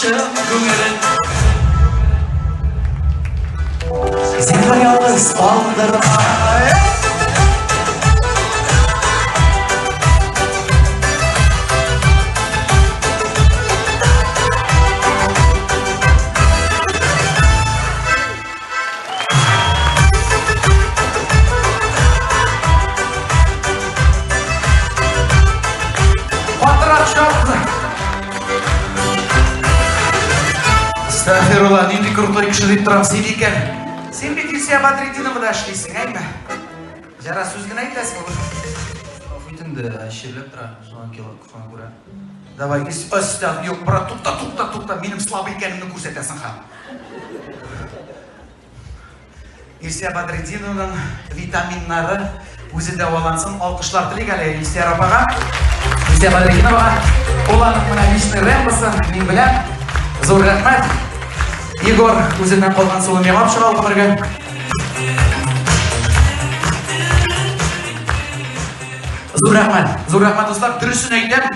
шын көңілін. Сен қиялыз балдырма. Стафирулла, нендей крутой кіші деп тұрам сен екен. Сен бе Илья Бадретдиновды аштейсің, әйме? Жара сөзген айтасың ғой. Өйтінді әшерлеп тұра, соған келіп құфан көре. Давай, өстен, yok, брат, тұқта, менің слабы екенімді көрсетесің хан. Илья Бадретдиновның витаминнары өзі дауалансын, алқышлар тілек әлі Илья апаға, Илья Бадретдиновға. Олардың мұна личный рэмбысын, мен білем. Зор рахмет. Егор өзінен қолған сұлы мемап шығал өмірге. Зор рахмет, достар, дұрысын айтам.